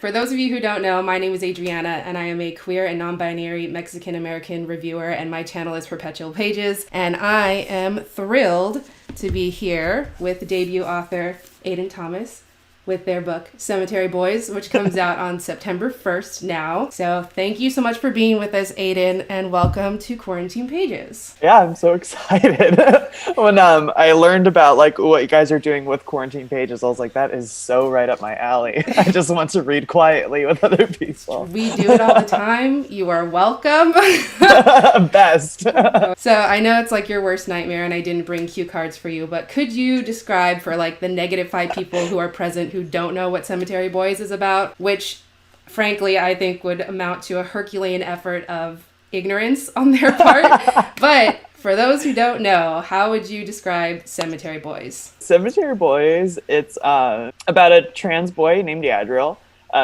For those of you who don't know, my name is Adriana, and I am a queer and non-binary Mexican-American reviewer, and my channel is Perpetual Pages, and I am thrilled to be here with debut author Aiden Thomas with their book Cemetery Boys, which comes out on September 1st now. So thank you so much for being with us, Aiden, and welcome to Quarantine Pages. Yeah, I'm so excited. When I learned about like what you guys are doing with Quarantine Pages, I was like, that is so right up my alley. I just want to read quietly with other people. We do it all the time. You are welcome. Best. So I know it's like your worst nightmare and I didn't bring cue cards for you, but could you describe for like the negative 5 people who are present who don't know what Cemetery Boys is about, which frankly I think would amount to a Herculean effort of ignorance on their part. But for those who don't know, how would you describe Cemetery Boys? Cemetery Boys, it's about a trans boy named Yadriel,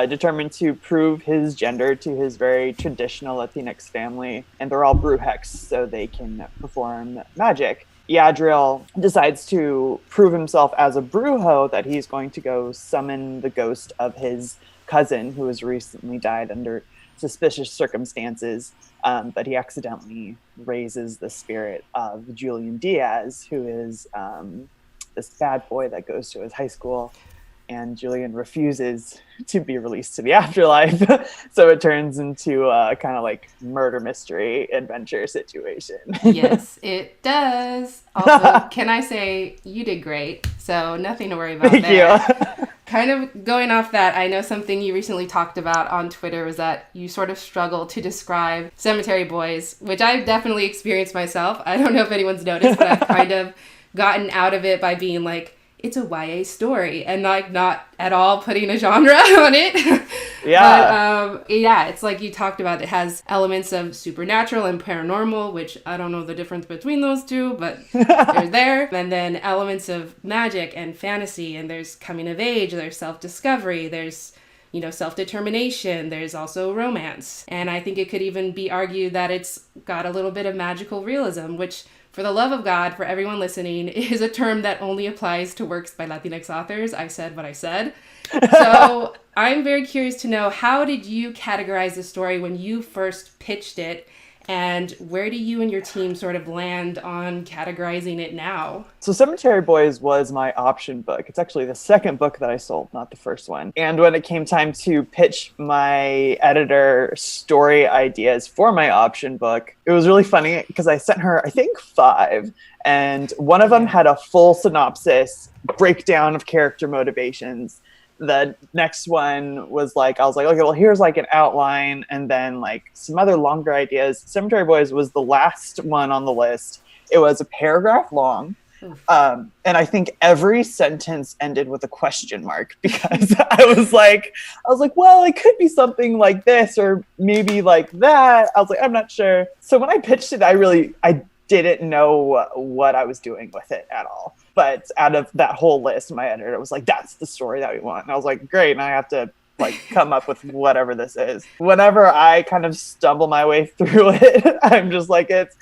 determined to prove his gender to his very traditional Latinx family, and they're all brujeks, so they can perform magic. Yadriel decides to prove himself as a brujo, that he's going to go summon the ghost of his cousin who has recently died under suspicious circumstances, but he accidentally raises the spirit of Julian Diaz, who is this bad boy that goes to his high school, and Julian refuses to be released to the afterlife. So it turns into a kind of like murder mystery adventure situation. Yes, it does. Also, can I say you did great, so nothing to worry about Thank there. you. Kind of going off that, I know something you recently talked about on Twitter was that you sort of struggle to describe Cemetery Boys, which I've definitely experienced myself. I don't know if anyone's noticed, but I've kind of gotten out of it by being like, it's a YA story, and like not at all putting a genre on it. Yeah. But yeah, it's like you talked about, it has elements of supernatural and paranormal, which I don't know the difference between those two, but they're there. And then elements of magic and fantasy, and there's coming of age, there's self-discovery, there's, you know, self-determination, there's also romance. And I think it could even be argued that it's got a little bit of magical realism, which, for the love of God, for everyone listening, is a term that only applies to works by Latinx authors. I said what I said. So I'm very curious to know, how did you categorize the story when you first pitched it? And where do you and your team sort of land on categorizing it now? So Cemetery Boys was my option book. It's actually the second book that I sold, not the first one. And when it came time to pitch my editor story ideas for my option book, it was really funny because I sent her, I think, 5. And one of them had a full synopsis, breakdown of character motivations. The next one was like, I was like, okay, well, here's like an outline, and then like some other longer ideas. Cemetery Boys was the last one on the list. It was a paragraph long. And I think every sentence ended with a question mark, because I was like, well, it could be something like this, or maybe like that. I was like, I'm not sure. So when I pitched it, I didn't know what I was doing with it at all. But out of that whole list, my editor was like, that's the story that we want. And I was like, great. And I have to like come up with whatever this is. Whenever I kind of stumble my way through it, I'm just like, it's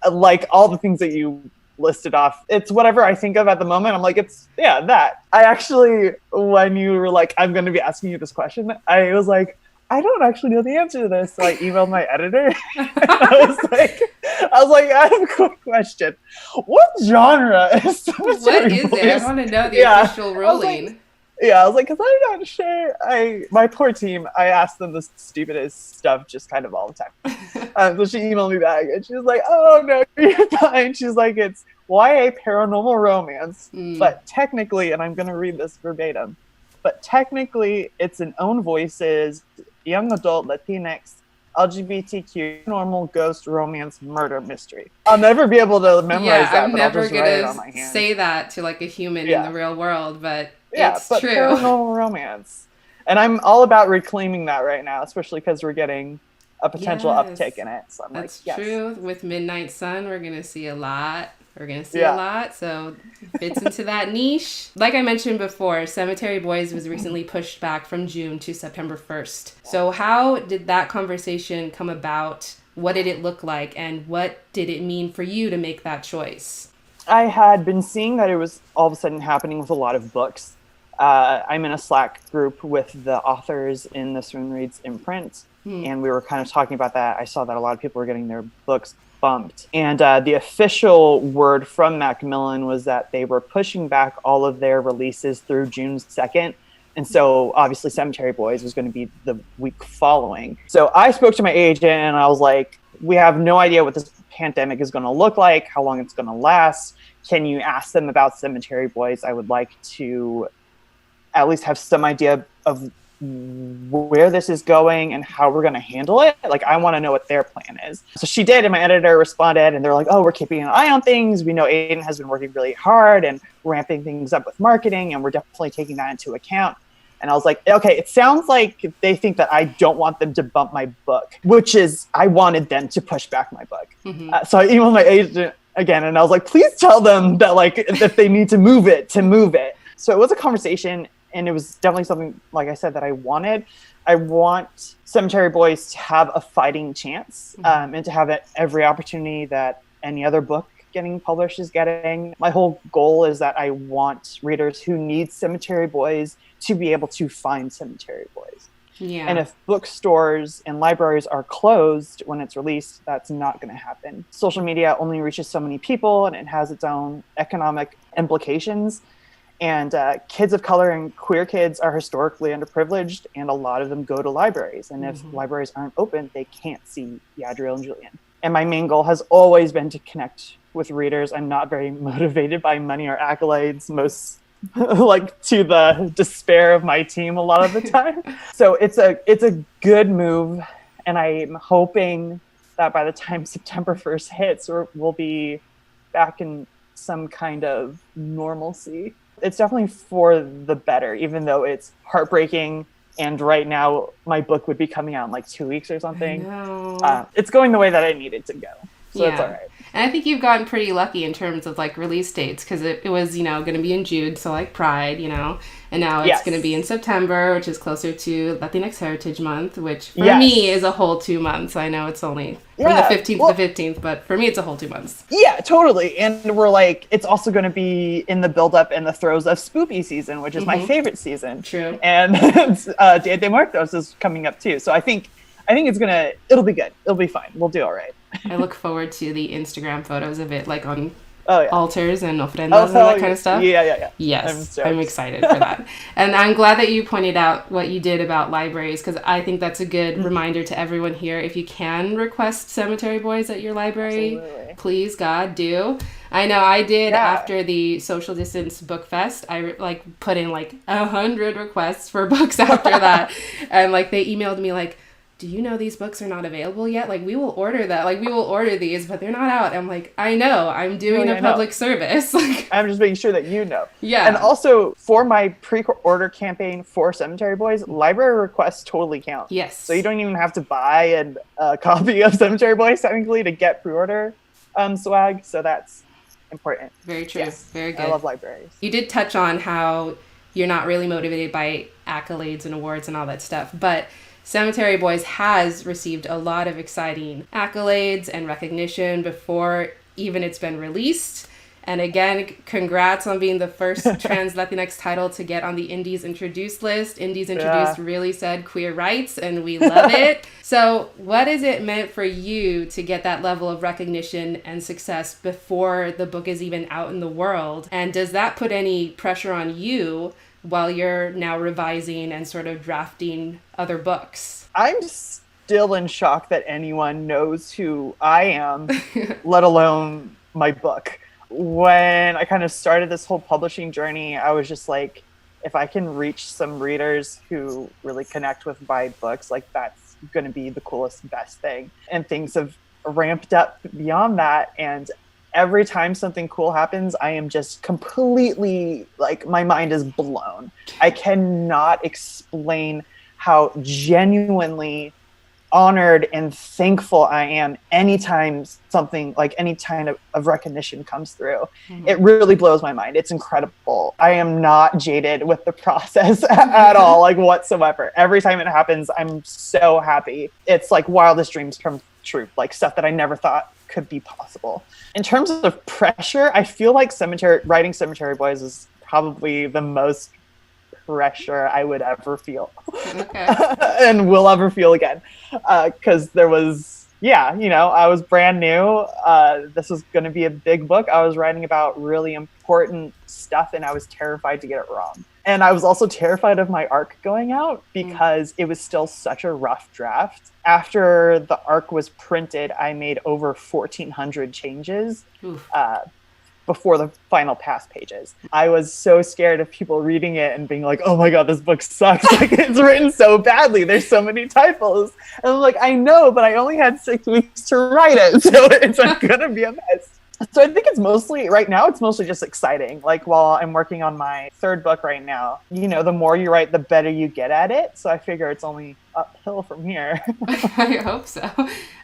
like all the things that you listed off. It's whatever I think of at the moment. I'm like, it's, yeah, that. I actually, when you were like, I'm going to be asking you this question, I was like, I don't actually know the answer to this. So I emailed my editor. I was like, I have a quick question. What genre is Cemetery What is Boys? it? I want to know the official ruling. I was like, because I'm not sure. My poor team, I asked them the stupidest stuff just kind of all the time. So she emailed me back, and she was like, oh, no, you're fine. She's like, it's YA paranormal romance. But technically, and I'm going to read this verbatim, but technically, it's an own voices, young adult Latinx, LGBTQ, normal ghost romance murder mystery. I'll never be able to memorize that, I'm but never I'll just write it on my gonna hand. say that to like a human in the real world, but it's but true. Paranormal romance. And I'm all about reclaiming that right now, especially because we're getting a potential uptick in it. So I'm That's like, yes. true. With Midnight Sun, we're gonna see a lot. A lot, so fits into that niche. Like I mentioned before, Cemetery Boys was recently pushed back from June to September 1st. So how did that conversation come about? What did it look like? And what did it mean for you to make that choice? I had been seeing that it was all of a sudden happening with a lot of books. I'm in a Slack group with the authors in the Swoon Reads imprint, and we were kind of talking about that. I saw that a lot of people were getting their books bumped. And the official word from Macmillan was that they were pushing back all of their releases through June 2nd. And so obviously Cemetery Boys was going to be the week following. So I spoke to my agent and I was like, we have no idea what this pandemic is going to look like, how long it's going to last. Can you ask them about Cemetery Boys? I would like to at least have some idea of where this is going and how we're going to handle it. Like, I want to know what their plan is. So she did, and my editor responded, and they're like, oh, we're keeping an eye on things. We know Aiden has been working really hard and ramping things up with marketing, and we're definitely taking that into account. And I was like, okay, it sounds like they think that I don't want them to bump my book, which is, I wanted them to push back my book. So I emailed my agent again, and I was like, please tell them that, like, if they need to move it, to move it. So it was a conversation, and it was definitely something, like I said, that I wanted. I want Cemetery Boys to have a fighting chance, and to have every opportunity that any other book getting published is getting. My whole goal is that I want readers who need Cemetery Boys to be able to find Cemetery Boys. Yeah. And if bookstores and libraries are closed when it's released, that's not going to happen. Social media only reaches so many people, and it has its own economic implications. And kids of color and queer kids are historically underprivileged, and a lot of them go to libraries. And if libraries aren't open, they can't see Yadriel and Julian. And my main goal has always been to connect with readers. I'm not very motivated by money or accolades, most like to the despair of my team a lot of the time. So it's a good move, and I'm hoping that by the time September 1st hits, we'll be back in some kind of normalcy. It's definitely for the better, even though it's heartbreaking. And right now, my book would be coming out in like 2 weeks or something. It's going the way that I need it to go. So it's all right. And I think you've gotten pretty lucky in terms of like release dates, because it was, going to be in June, so like Pride, and now it's going to be in September, which is closer to Latinx Heritage Month, which for me is a whole 2 months. I know it's only from the 15th to the 15th, but for me it's a whole 2 months. Yeah, totally. And we're like, it's also going to be in the build-up and the throes of spoopy season, which is my favorite season. True. And Dia de Muertos is coming up too. So I think it'll be good. It'll be fine. We'll do all right. I look forward to the Instagram photos of it, like on altars and ofrendas and that kind of stuff. Yeah. Yes, I'm excited for that. And I'm glad that you pointed out what you did about libraries, because I think that's a good reminder to everyone here. If you can request Cemetery Boys at your library, please, God, do. I know I did after the social distance book fest. I put in 100 requests for books after that. And they emailed me do you know these books are not available yet? We will order that. We will order these, but they're not out. I'm like, I know. I'm doing a public service. I'm just making sure that you know. Yeah. And also, for my pre-order campaign for Cemetery Boys, library requests totally count. Yes. So you don't even have to buy a copy of Cemetery Boys, technically, to get pre-order swag. So that's important. Very true. Yes. Very good. I love libraries. You did touch on how you're not really motivated by accolades and awards and all that stuff, but Cemetery Boys has received a lot of exciting accolades and recognition before even it's been released. And again, congrats on being the first trans Latinx title to get on the Indies Introduced list. Indies Introduced really said queer rights, and we love it. So what has it meant for you to get that level of recognition and success before the book is even out in the world? And does that put any pressure on you while you're now revising and sort of drafting other books? I'm still in shock that anyone knows who I am, let alone my book. When I kind of started this whole publishing journey, I was just like, if I can reach some readers who really connect with my books, that's going to be the coolest, best thing. And things have ramped up beyond that. And every time something cool happens, I am just completely, my mind is blown. I cannot explain how genuinely honored and thankful I am anytime something, any kind of recognition comes through. It really blows my mind. It's incredible. I am not jaded with the process at all, whatsoever. Every time it happens, I'm so happy. It's wildest dreams come true, stuff that I never thought could be possible. In terms of pressure, I feel like writing Cemetery Boys is probably the most pressure I would ever feel Okay. and will ever feel again. Because there was, I was brand new. This was going to be a big book. I was writing about really important stuff, and I was terrified to get it wrong. And I was also terrified of my arc going out because it was still such a rough draft. After the arc was printed, I made over 1,400 changes before the final pass pages. I was so scared of people reading it and being like, oh my God, this book sucks. Like, it's written so badly. There's so many typos. And I'm like, I know, but I only had 6 weeks to write it. So it's going to be a mess. So I think it's mostly just exciting. Like, while I'm working on my 3rd book right now, the more you write, the better you get at it. So I figure it's only uphill from here. I hope so.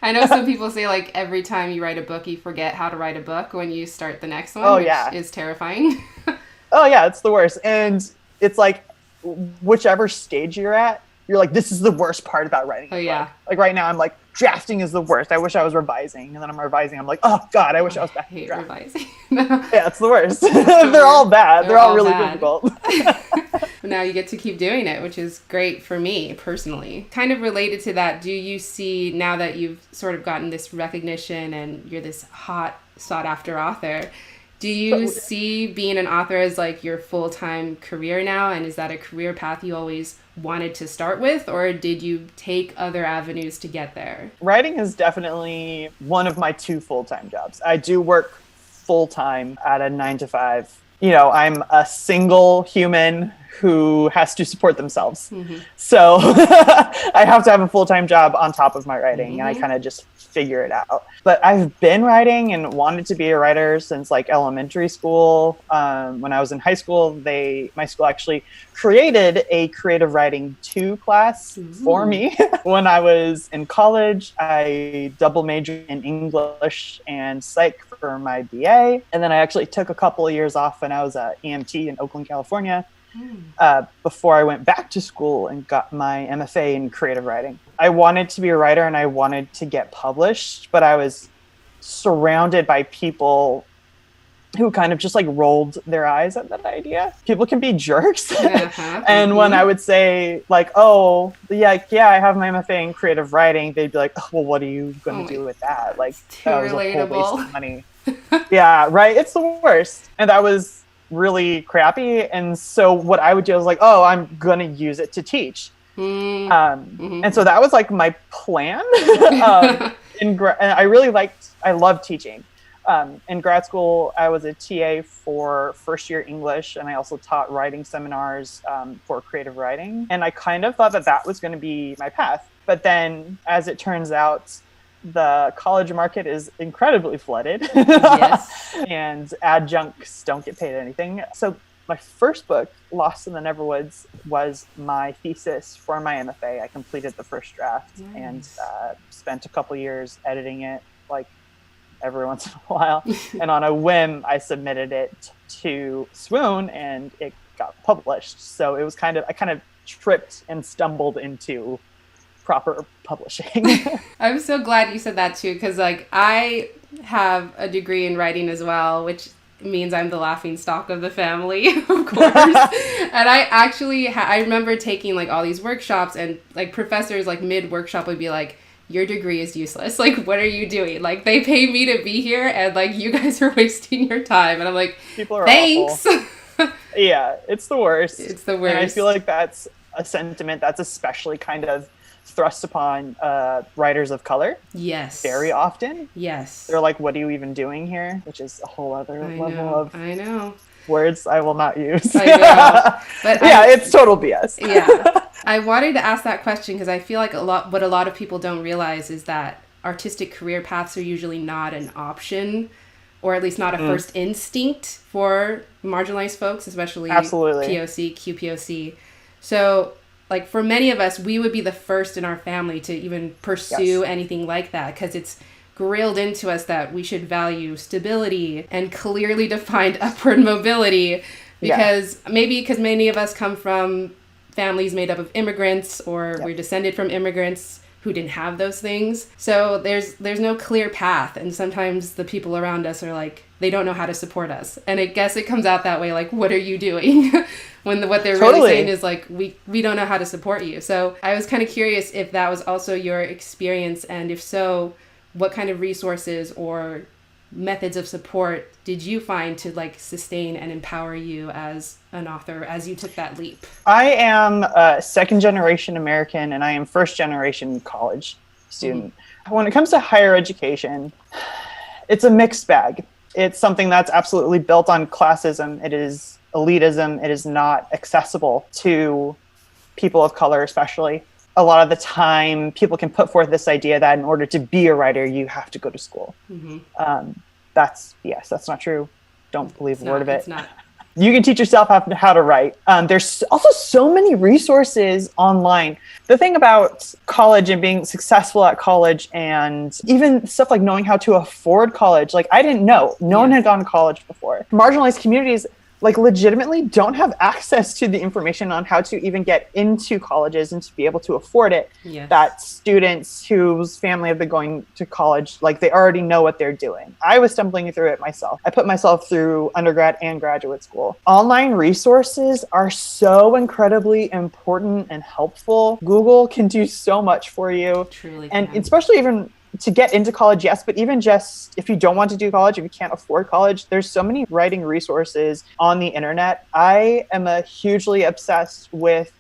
I know some people say, like, every time you write a book, you forget how to write a book when you start the next one, which is terrifying. Oh, yeah, it's the worst. And it's like, whichever stage you're at, you're like, this is the worst part about writing a book. Like, right now, I'm like, drafting is the worst. I wish I was revising. And then I'm revising. I'm like, oh, God, I wish I was back in drafting. Revising. Yeah, it's the worst. They're all bad. They're all really difficult. Now you get to keep doing it, which is great for me personally. Kind of related to that, do you see, now that you've sort of gotten this recognition and you're this hot, sought-after author, do you see being an author as like your full-time career now? And is that a career path you always wanted to start with, or did you take other avenues to get there? Writing is definitely one of my 2 full-time jobs. I do work full-time at a 9 to 5. I'm a single human who has to support themselves. So I have to have a full-time job on top of my writing, and I kind of just figure it out. But I've been writing and wanted to be a writer since like elementary school. When I was in high school, my school actually created a creative writing 2 class for me. When I was in college, I double majored in English and psych for my BA. And then I actually took a couple of years off when I was at EMT in Oakland, California, before I went back to school and got my MFA in creative writing. I wanted to be a writer and I wanted to get published, but I was surrounded by people who kind of just like rolled their eyes at that idea. People can be jerks. And when I would say like, oh, yeah, I have my MFA in creative writing, they'd be like, oh, well, what are you going to do with that? Like, that was a whole waste of money. Yeah, right. It's the worst. And that was really crappy. And so what I would do is like, oh, I'm going to use it to teach. And so that was like my plan. And I loved teaching. In grad school, I was a TA for first year English, and I also taught writing seminars for creative writing. And I kind of thought that was going to be my path. But then, as it turns out, the college market is incredibly flooded. Yes. And adjuncts don't get paid anything. So my first book, Lost in the Neverwoods, was my thesis for my MFA. I completed the first draft and spent a couple years editing it, like every once in a while. And on a whim, I submitted it to Swoon and it got published. So it was I kind of tripped and stumbled into proper publishing. I'm so glad you said that too, because like I have a degree in writing as well, which means I'm the laughing stock of the family, of course. And I actually I remember taking like all these workshops, and like professors like mid-workshop would be like, your degree is useless. Like, what are you doing? Like, they pay me to be here, and like you guys are wasting your time. And I'm like, people are thanks. Yeah, it's the worst. It's the worst. And I feel like that's a sentiment that's especially kind of thrust upon writers of color. Yes. Very often. Yes. They're like, what are you even doing here? Which is a whole other level of I know. Words I will not use. I know. But yeah, it's total BS. Yeah. I wanted to ask that question because I feel like what a lot of people don't realize is that artistic career paths are usually not an option, or at least not a first instinct for marginalized folks, especially POC, QPOC. So like for many of us, we would be the first in our family to even pursue anything like that, because it's grilled into us that we should value stability and clearly defined upward mobility, because because many of us come from families made up of immigrants, or we're descended from immigrants who didn't have those things. So there's no clear path, and sometimes the people around us are like, they don't know how to support us. And I guess it comes out that way, like, what are you doing? When what they're Totally. really saying is like, we don't know how to support you. So I was kind of curious if that was also your experience, and if so, what kind of resources or methods of support did you find to like sustain and empower you as an author as you took that leap? I am a second generation American, and I am first generation college student. When it comes to higher education, it's a mixed bag. It's something that's absolutely built on classism. It is elitism. It is not accessible to people of color, especially. A lot of the time, people can put forth this idea that in order to be a writer, you have to go to school. That's not true. Don't believe a word of it. It's not. You can teach yourself how to write. There's also so many resources online. The thing about college and being successful at college, and even stuff like knowing how to afford college, like I didn't know. No one had gone to college before. Marginalized communities like legitimately don't have access to the information on how to even get into colleges and to be able to afford it. Yes. That students whose family have been going to college, like they already know what they're doing. I was stumbling through it myself. I put myself through undergrad and graduate school. Online resources are so incredibly important and helpful. Google can do so much for you. Truly and can. especially even to get into college, yes, but even just if you don't want to do college, if you can't afford college, there's so many writing resources on the internet. I am hugely obsessed with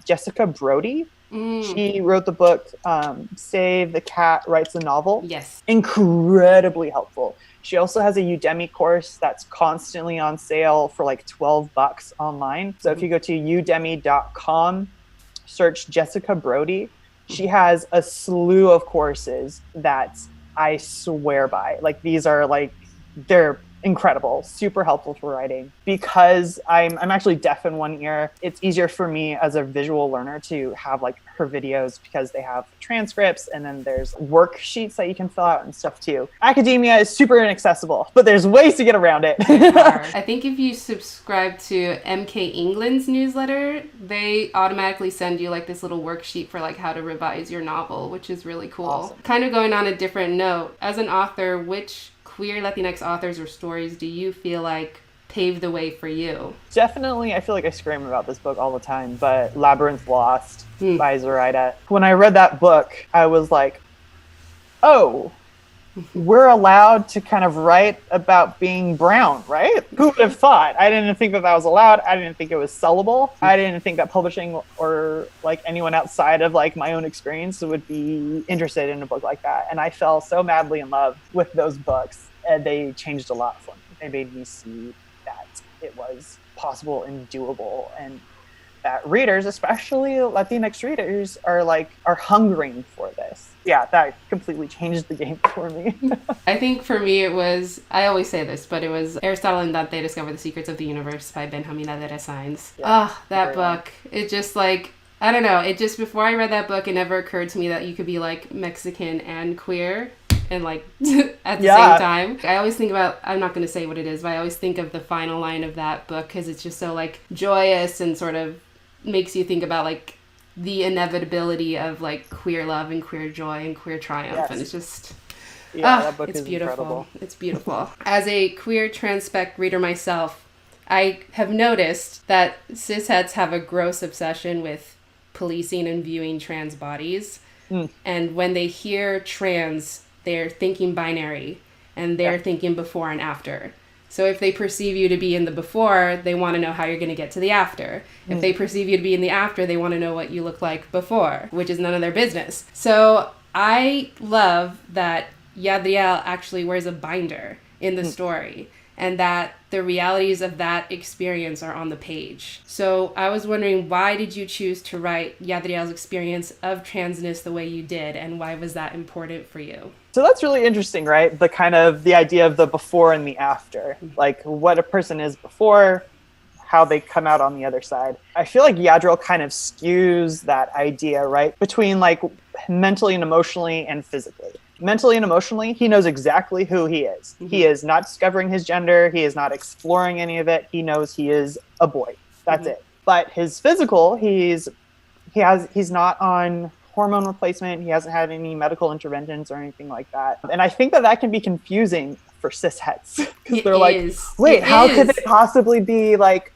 Jessica Brody. She wrote the book, Save the Cat Writes a Novel. Yes. Incredibly helpful. She also has a Udemy course that's constantly on sale for like $12 online. So if you go to udemy.com, search Jessica Brody, she has a slew of courses that I swear by. Like these are like, they're incredible, super helpful for writing. Because I'm actually deaf in one ear, it's easier for me as a visual learner to have like her videos because they have transcripts and then there's worksheets that you can fill out and stuff too. Academia is super inaccessible, but there's ways to get around it. I think if you subscribe to MK England's newsletter, they automatically send you like this little worksheet for like how to revise your novel, which is really cool. Awesome. Kind of going on a different note, as an author, which queer Latinx authors or stories do you feel like paved the way for you? Definitely, I feel like I scream about this book all the time, but Labyrinth Lost by Zoraida. When I read that book, I was like, oh, we're allowed to kind of write about being brown, right? Who would have thought? I didn't think that was allowed. I didn't think it was sellable. I didn't think that publishing or like anyone outside of like my own experience would be interested in a book like that. And I fell so madly in love with those books. And they changed a lot for me. They made me see that it was possible and doable, and that readers, especially Latinx readers, are hungering for this. Yeah, that completely changed the game for me. I think for me it was, I always say this, but it was Aristotle and Dante Discover the Secrets of the Universe by Benjamin Ladera Sainz. That book. It just like, I don't know, it just, before I read that book, it never occurred to me that you could be like Mexican and queer and like at the same time. I always think about, I'm not going to say what it is, but I always think of the final line of that book because it's just so like joyous and sort of makes you think about like the inevitability of like queer love and queer joy and queer triumph. Yes. And it's just, that book it's is beautiful. incredible. It's beautiful. As a queer transspec reader myself, I have noticed that cisheads have a gross obsession with policing and viewing trans bodies. And when they hear trans, they're thinking binary and they're thinking before and after. So if they perceive you to be in the before, they want to know how you're going to get to the after. If they perceive you to be in the after, they want to know what you look like before, which is none of their business. So I love that Yadriel actually wears a binder in the story, and that the realities of that experience are on the page. So I was wondering, why did you choose to write Yadriel's experience of transness the way you did, and why was that important for you? So that's really interesting, right? The idea of the before and the after, like what a person is before, how they come out on the other side. I feel like Yadriel kind of skews that idea, right? Between like mentally and emotionally and physically. Mentally and emotionally, he knows exactly who he is. He is not discovering his gender. He is not exploring any of it. He knows he is a boy. That's it. But his physical, he's not on hormone replacement. He hasn't had any medical interventions or anything like that. And I think that can be confusing for cisheads because they're like, wait, how could they possibly be like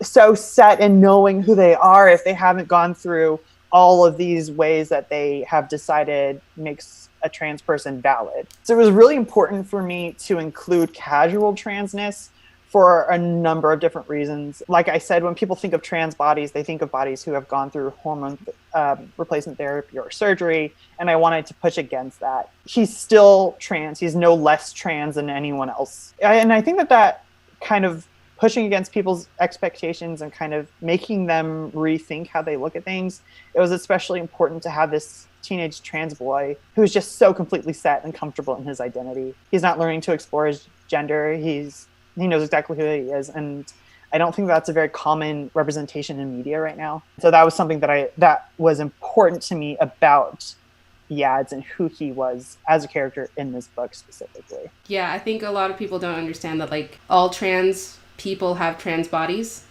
so set in knowing who they are if they haven't gone through all of these ways that they have decided makes a trans person valid. So it was really important for me to include casual transness for a number of different reasons. Like I said, when people think of trans bodies, they think of bodies who have gone through hormone replacement therapy or surgery, and I wanted to push against that. He's still trans. He's no less trans than anyone else. And I think that kind of pushing against people's expectations and kind of making them rethink how they look at things, it was especially important to have this teenage trans boy who's just so completely set and comfortable in his identity. He's not learning to explore his gender. He knows exactly who he is. And I don't think that's a very common representation in media right now. So that was something that was important to me about Yads and who he was as a character in this book specifically. Yeah, I think a lot of people don't understand that like all trans people have trans bodies.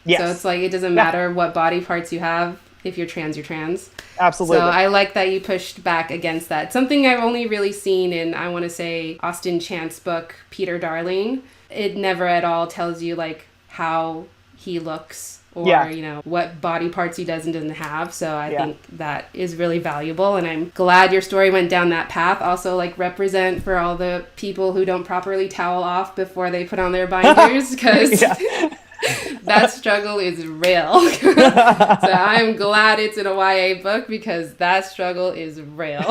Yes. So it's like it doesn't matter what body parts you have. If you're trans, you're trans. Absolutely. So I like that you pushed back against that. Something I've only really seen in, I want to say, Austin Chant's book, Peter Darling. It never at all tells you like how he looks or, you know, what body parts he does and doesn't have. So I think that is really valuable. And I'm glad your story went down that path. Also, like, represent for all the people who don't properly towel off before they put on their binders, because that struggle is real. So I'm glad it's in a YA book because that struggle is real.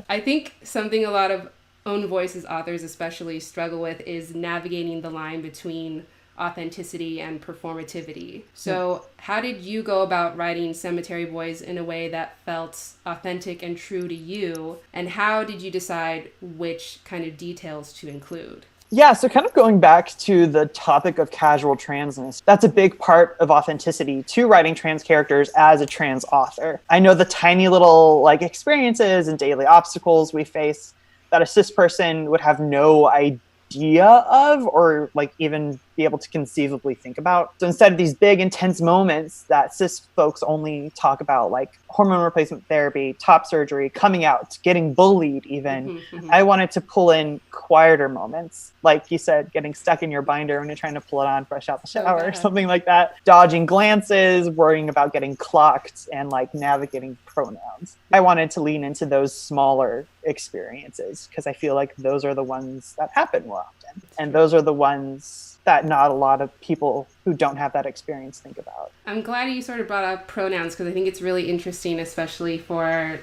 I think something a lot of own voices authors especially struggle with is navigating the line between authenticity and performativity. So how did you go about writing Cemetery Boys in a way that felt authentic and true to you? And how did you decide which kind of details to include? Yeah, so kind of going back to the topic of casual transness, that's a big part of authenticity to writing trans characters as a trans author. I know the tiny little like experiences and daily obstacles we face that a cis person would have no idea of or like even be able to conceivably think about. So instead of these big intense moments that cis folks only talk about, like hormone replacement therapy, top surgery, coming out, getting bullied even, I wanted to pull in quieter moments. Like you said, getting stuck in your binder when you're trying to pull it on fresh out the shower or something like that. Dodging glances, worrying about getting clocked, and like navigating pronouns. I wanted to lean into those smaller experiences because I feel like those are the ones that happen more often. And those are the ones that not a lot of people who don't have that experience think about. I'm glad you sort of brought up pronouns because I think it's really interesting, especially for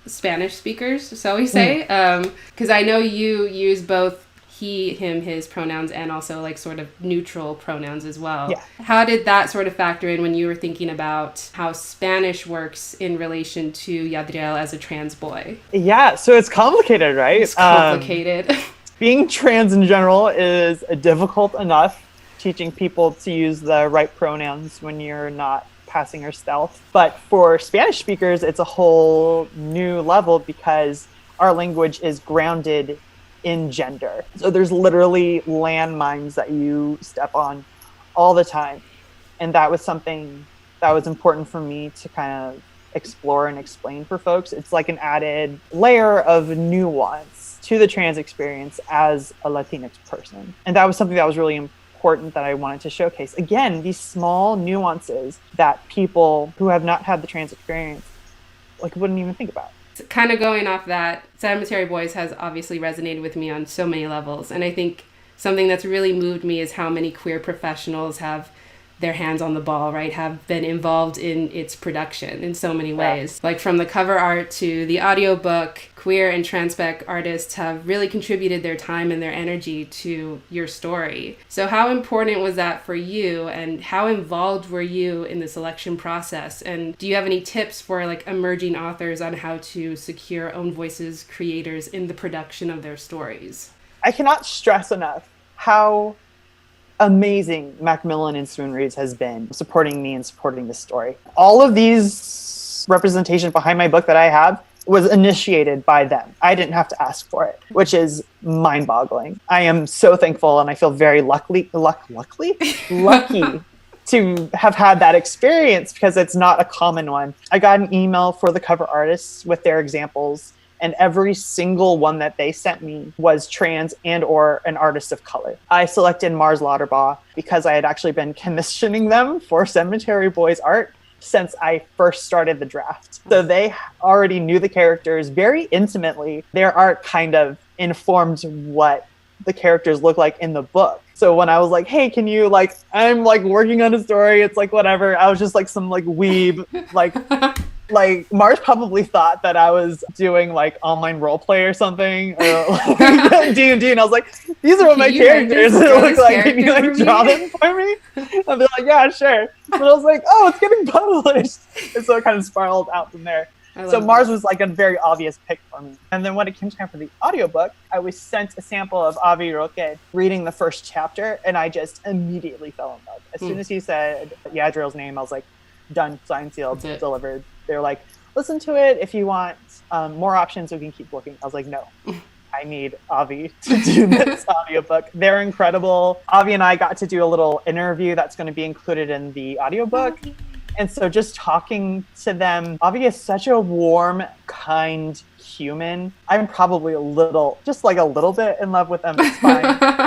Spanish speakers, shall we say? Because I know you use both he, him, his pronouns and also like sort of neutral pronouns as well. Yeah. How did that sort of factor in when you were thinking about how Spanish works in relation to Yadriel as a trans boy? Yeah, so it's complicated, right? It's complicated. Being trans in general is difficult enough, teaching people to use the right pronouns when you're not passing your stealth. But for Spanish speakers, it's a whole new level because our language is grounded in gender. So there's literally landmines that you step on all the time. And that was something that was important for me to kind of explore and explain for folks. It's like an added layer of nuance to the trans experience as a Latinx person. And that was something that was really important that I wanted to showcase. Again, these small nuances that people who have not had the trans experience like wouldn't even think about. Kind of going off that, Cemetery Boys has obviously resonated with me on so many levels. And I think something that's really moved me is how many queer professionals have their hands on the ball, right? Have been involved in its production in so many ways. Like from the cover art to the audiobook, queer and transspec artists have really contributed their time and their energy to your story. So how important was that for you, and how involved were you in the selection process? And do you have any tips for like emerging authors on how to secure own voices creators in the production of their stories? I cannot stress enough how amazing Macmillan and Swoon Reads has been supporting me and supporting this story. All of these representation behind my book that I have was initiated by them. I didn't have to ask for it, which is mind-boggling. I am so thankful, and I feel very lucky to have had that experience because it's not a common one. I got an email for the cover artists with their examples, and every single one that they sent me was trans and or an artist of color. I selected Mars Lauterbach because I had actually been commissioning them for Cemetery Boys art since I first started the draft. So they already knew the characters very intimately. Their art kind of informed what the characters look like in the book. So when I was like, hey, can you like, I'm like working on a story, it's like whatever. I was just like some like weeb, like Mars probably thought that I was doing like online role play or something, or like D&D, and I was like, these are what my characters look like. Can you like draw them for me? I'll be like, yeah, sure. But I was like, oh, it's getting published. And so it kind of spiraled out from there. So Mars was like a very obvious pick for me. And then when it came time for the audiobook, I was sent a sample of Avi Roque reading the first chapter, and I just immediately fell in love. As soon as he said Yadriel's name, I was like, done, signed, sealed, delivered. They're like, listen to it. If you want more options, we can keep looking. I was like, no, I need Avi to do this audiobook. They're incredible. Avi and I got to do a little interview that's going to be included in the audiobook. And so just talking to them, Avi is such a warm, kind human. I'm probably just like a little bit in love with them. It's fine.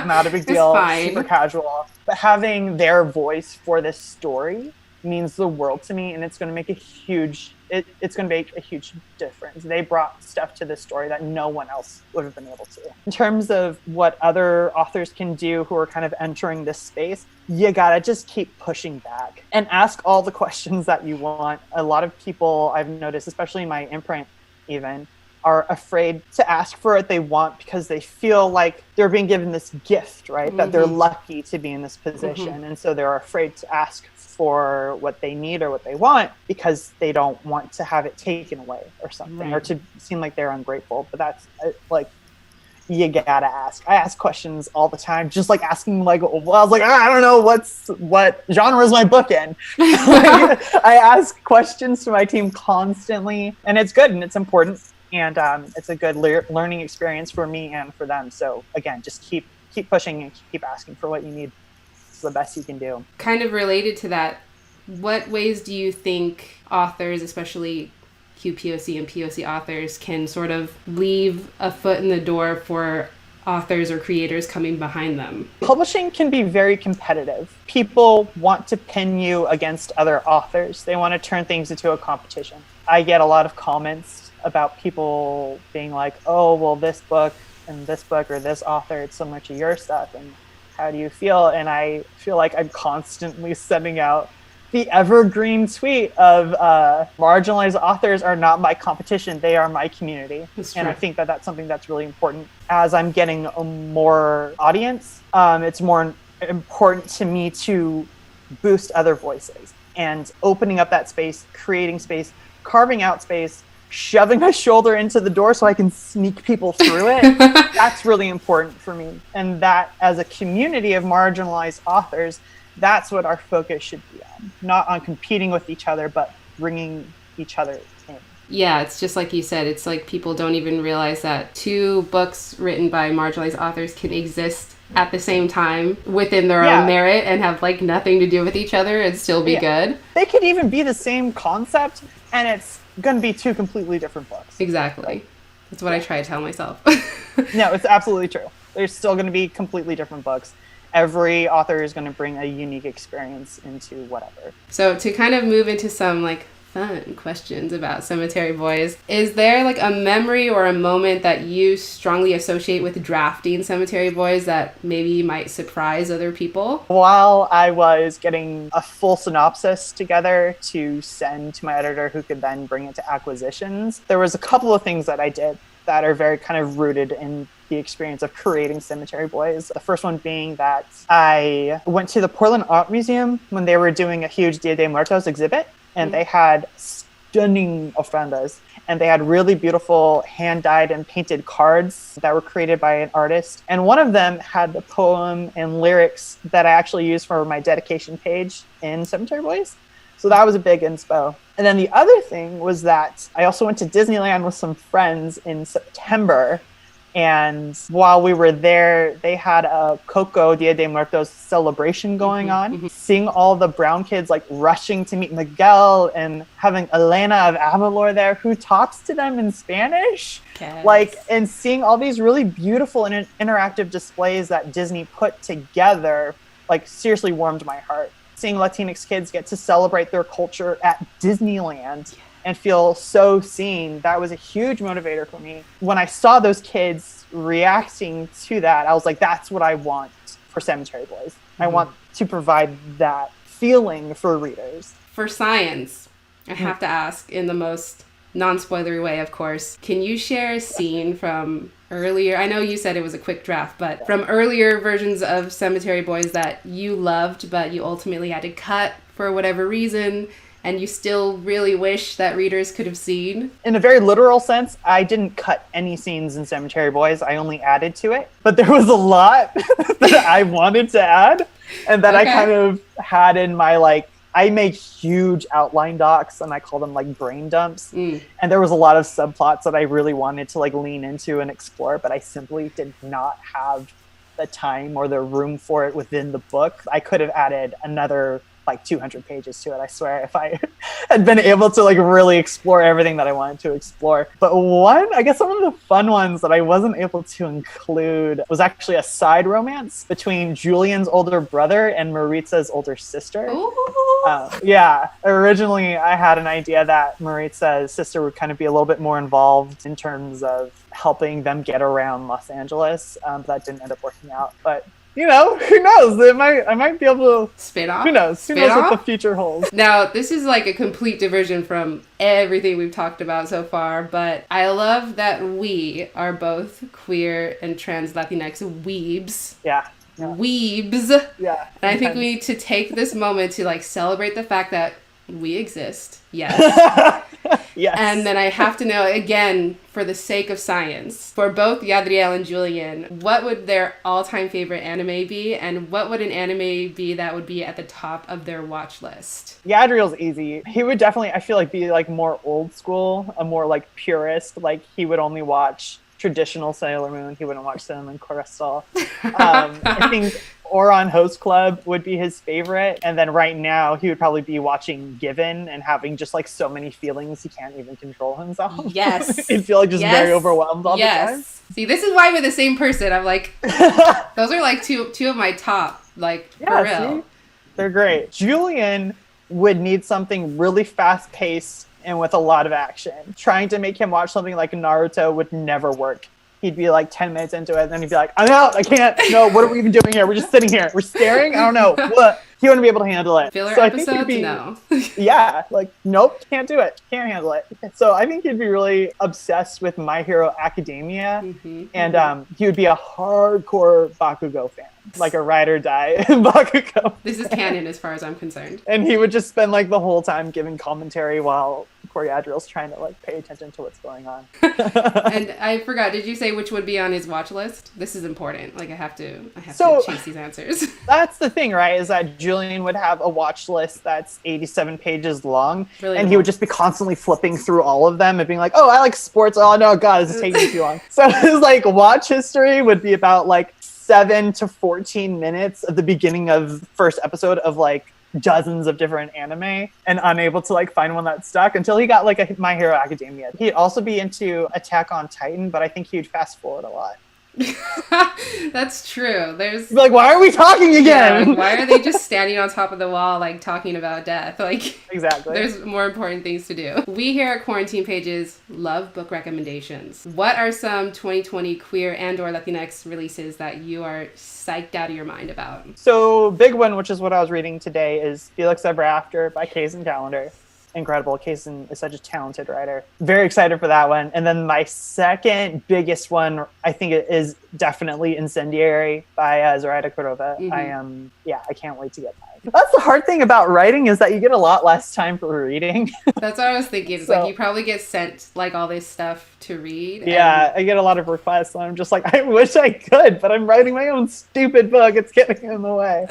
Not a big deal. Super casual. But having their voice for this story means the world to me, and it's going to make a huge difference. They brought stuff to this story that no one else would have been able to. In terms of what other authors can do who are kind of entering this space, you gotta just keep pushing back and ask all the questions that you want. A lot of people I've noticed, especially in my imprint even, are afraid to ask for what they want because they feel like they're being given this gift, right? That they're lucky to be in this position. And so they're afraid to ask for what they need or what they want because they don't want to have it taken away or something, or to seem like they're ungrateful. But that's like, you gotta ask. I ask questions all the time, just like asking like, well, I was like, I don't know what genre is my book in. Like, I ask questions to my team constantly, and it's good and it's important, and it's a good learning experience for me and for them. So again, just keep pushing and keep asking for what you need. The best you can do. Kind of related to that, what ways do you think authors, especially QPOC and POC authors, can sort of leave a foot in the door for authors or creators coming behind them? Publishing can be very competitive. People want to pin you against other authors. They want to turn things into a competition. I get a lot of comments about people being like, oh, well, this book and this book or this author, it's similar to your stuff, and how do you feel? And I feel like I'm constantly sending out the evergreen tweet of marginalized authors are not my competition. They are my community. And I think that that's something that's really important. As I'm getting a more audience, it's more important to me to boost other voices and opening up that space, creating space, carving out space, shoving my shoulder into the door so I can sneak people through it. That's really important for me. And that as a community of marginalized authors, that's what our focus should be on. Not on competing with each other, but bringing each other in. Yeah, it's just like you said, it's like people don't even realize that two books written by marginalized authors can exist at the same time within their own merit and have like nothing to do with each other and still be good. They could even be the same concept, and it's going to be two completely different books. Exactly. That's what I try to tell myself. No, it's absolutely true. There's still going to be completely different books. Every author is going to bring a unique experience into whatever. So to kind of move into some like fun questions about Cemetery Boys, is there like a memory or a moment that you strongly associate with drafting Cemetery Boys that maybe might surprise other people? While I was getting a full synopsis together to send to my editor who could then bring it to acquisitions, there was a couple of things that I did that are very kind of rooted in the experience of creating Cemetery Boys. The first one being that I went to the Portland Art Museum when they were doing a huge Dia de Muertos exhibit, and they had stunning ofrendas, and they had really beautiful hand-dyed and painted cards that were created by an artist. And one of them had the poem and lyrics that I actually used for my dedication page in Cemetery Boys. So that was a big inspo. And then the other thing was that I also went to Disneyland with some friends in September, And while we were there, they had a Coco Dia de Muertos celebration going on. Seeing all the brown kids like rushing to meet Miguel and having Elena of Avalor there who talks to them in Spanish. Yes. Like, and seeing all these really beautiful and interactive displays that Disney put together, like, seriously warmed my heart. Seeing Latinx kids get to celebrate their culture at Disneyland and feel so seen, that was a huge motivator for me. When I saw those kids reacting to that, I was like, that's what I want for Cemetery Boys. I want to provide that feeling for readers. For science, I have to ask, in the most non-spoilery way, of course, can you share a scene from earlier, I know you said it was a quick draft, but from earlier versions of Cemetery Boys that you loved, but you ultimately had to cut for whatever reason, and you still really wish that readers could have seen? In a very literal sense, I didn't cut any scenes in Cemetery Boys. I only added to it. But there was a lot that I wanted to add and that I kind of had in my, like, I make huge outline docs and I call them like brain dumps. And there was a lot of subplots that I really wanted to like lean into and explore, but I simply did not have the time or the room for it within the book. I could have added another like 200 pages to it, I swear, if I had been able to like really explore everything that I wanted to explore. But one, I guess one of the fun ones that I wasn't able to include was actually a side romance between Julian's older brother and Maritza's older sister. Yeah, originally I had an idea that Maritza's sister would kind of be a little bit more involved in terms of helping them get around Los Angeles, but that didn't end up working out. But you know, who knows? I might be able to spin off. Who knows? Who knows what the future holds? Now, this is like a complete diversion from everything we've talked about so far, but I love that we are both queer and trans Latinx weebs. Yeah. Weebs. Yeah. And I think we need to take this moment to like celebrate the fact that we exist. Yes. Yes. And then I have to know, again, for the sake of science, for both Yadriel and Julian, what would their all-time favorite anime be? And what would an anime be that would be at the top of their watch list? Yadriel's easy. He would definitely, I feel like, be like more old school, a more like purist. Like he would only watch traditional Sailor Moon. He wouldn't watch Cinnamon Crystal. I think Ouran Host Club would be his favorite. And then right now he would probably be watching Given and having just like so many feelings he can't even control himself. Yes. He'd feel like just very overwhelmed all the time. See, this is why we're the same person. I'm like, those are like two of my top, like, for real. See? They're great. Julian would need something really fast paced and with a lot of action. Trying to make him watch something like Naruto would never work. He'd be like 10 minutes into it, and then he'd be like, I'm out, I can't, no, what are we even doing here? We're just sitting here, we're staring, I don't know, what? He wouldn't be able to handle it. Filler so episodes? No. Yeah, like, nope, can't do it, can't handle it. So I think he'd be really obsessed with My Hero Academia, and he would be a hardcore Bakugo fan. Like a ride or die Bakugo. This is canon as far as I'm concerned. And he would just spend like the whole time giving commentary while Coriadril's trying to like pay attention to what's going on. And I forgot, did you say which would be on his watch list? This is important. Like I have to chase these answers. That's the thing, right? Is that Julian would have a watch list that's 87 pages long, really and he would just be constantly flipping through all of them and being like, oh, I like sports. Oh no, God, this is taking too long. So his like watch history would be about like 7 to 14 minutes at the beginning of the first episode of like dozens of different anime, and unable to like find one that stuck until he got like a My Hero Academia. He'd also be into Attack on Titan, but I think he'd fast forward a lot. That's true. There's like, why are we talking again? Yeah, like, why are they just standing on top of the wall like talking about death? Like exactly. There's more important things to do. We here at Quarantine Pages love book recommendations. What are some 2020 queer and or Latinx releases that you are psyched out of your mind about? So big one, which is what I was reading today, is Felix Ever After by Kacen Callender. Incredible. Kacen is such a talented writer. Very excited for that one. And then my second biggest one, I think, it is definitely Incendiary by Zoraida Cordova. Mm-hmm. I can't wait to get that. That's the hard thing about writing, is that you get a lot less time for reading. That's what I was thinking. It's like you probably get sent like all this stuff to read. Yeah, I get a lot of requests, and I'm just like, I wish I could, but I'm writing my own stupid book. It's getting in the way.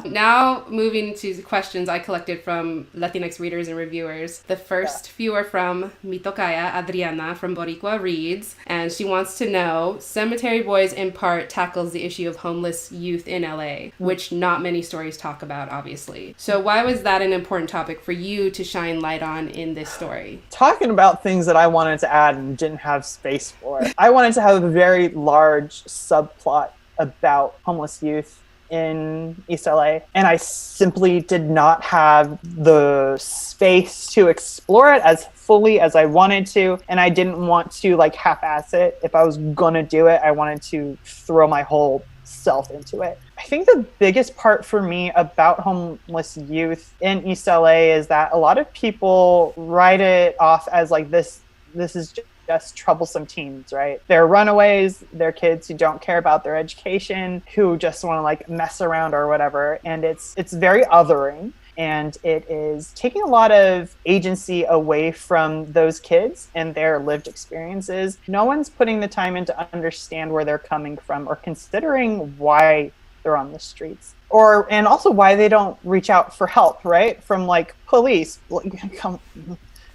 Now, moving to the questions I collected from Latinx readers and reviewers. The first few are from Mitokaya Adriana from Boricua Reads, and she wants to know, Cemetery Boys in part tackles the issue of homeless youth in LA, which not many stories talk about, obviously. So why was that an important topic for you to shine light on in this story? Talking about things that I wanted to add and didn't have space for. I wanted to have a very large subplot about homeless youth in East LA, and I simply did not have the space to explore it as fully as I wanted to, and I didn't want to like half-ass it. If I was gonna do it, I wanted to throw my whole self into it. I think the biggest part for me about homeless youth in East LA is that a lot of people write it off as like this is just troublesome teens, right? They're runaways, they're kids who don't care about their education, who just want to like mess around or whatever. And it's very othering. And it is taking a lot of agency away from those kids and their lived experiences. No one's putting the time in to understand where they're coming from or considering why they're on the streets. And also why they don't reach out for help, right? From like police.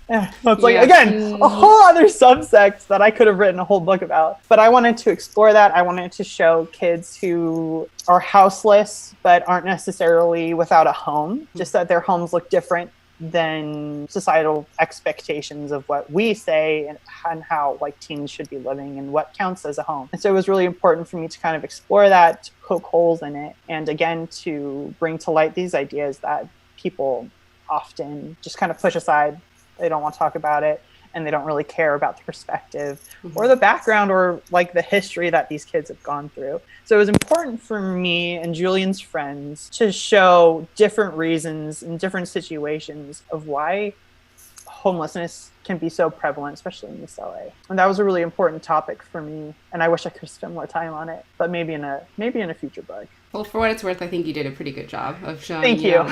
It's like, again, a whole other subsect that I could have written a whole book about. But I wanted to explore that. I wanted to show kids who are houseless, but aren't necessarily without a home, just that their homes look different than societal expectations of what we say and how like teens should be living and what counts as a home. And so it was really important for me to kind of explore that, to poke holes in it, and again, to bring to light these ideas that people often just kind of push aside. They don't want to talk about it, and they don't really care about the perspective or the background or like the history that these kids have gone through. So it was important for me and Julian's friends to show different reasons and different situations of why homelessness can be so prevalent, especially in East LA. And that was a really important topic for me, and I wish I could spend more time on it, but maybe in a future book. Well, for what it's worth, I think you did a pretty good job of showing, Thank you.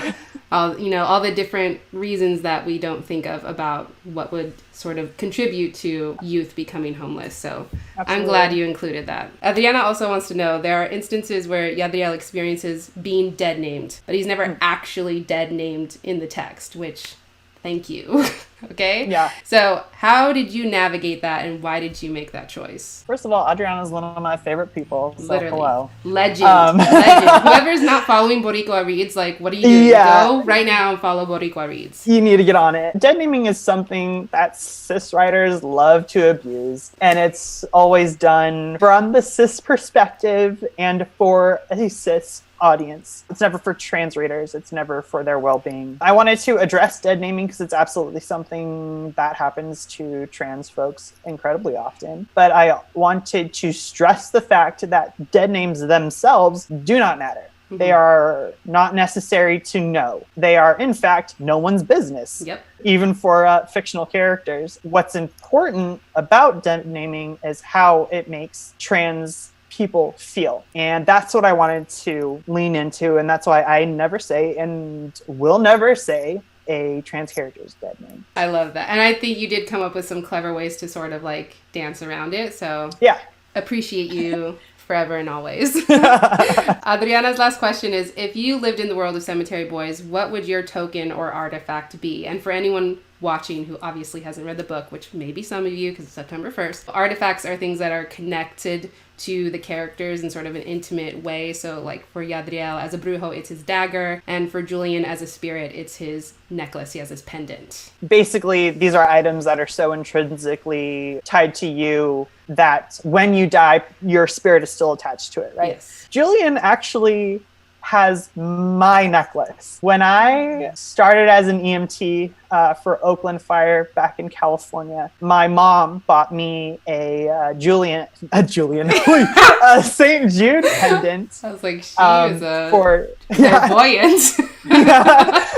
All the different reasons that we don't think of about what would sort of contribute to youth becoming homeless. So Absolutely. I'm glad you included that. Adriana also wants to know, there are instances where Yadriel experiences being dead named, but he's never actually dead named in the text, which... Thank you. Okay? Yeah. So how did you navigate that, and why did you make that choice? First of all, Adriana's one of my favorite people. So literally. Hello. Legend. Whoever's not following Boricua Reads, like, what are you doing? Go right now and follow Boricua Reads. You need to get on it. Dead naming is something that cis writers love to abuse, and it's always done from the cis perspective and for a cis audience. It's never for trans readers. It's never for their well-being. I wanted to address dead naming because it's absolutely something that happens to trans folks incredibly often. But I wanted to stress the fact that dead names themselves do not matter. They are not necessary to know. They are, in fact, no one's business. Yep. Even for fictional characters. What's important about dead naming is how it makes trans people feel. And that's what I wanted to lean into. And that's why I never say and will never say a trans character's dead name. I love that. And I think you did come up with some clever ways to sort of like dance around it. So yeah, appreciate you forever and always. Adriana's last question is, if you lived in the world of Cemetery Boys, what would your token or artifact be? And for anyone watching who obviously hasn't read the book, which maybe some of you because it's September 1st, artifacts are things that are connected to the characters in sort of an intimate way. So like for Yadriel as a brujo, it's his dagger, and for Julian as a spirit, it's his necklace. He has his pendant. Basically, these are items that are so intrinsically tied to you that when you die, your spirit is still attached to it, right? Yes. Julian actually has my necklace. When I started as an EMT for Oakland Fire back in California, my mom bought me a St. Jude pendant. I was like, she is clairvoyant.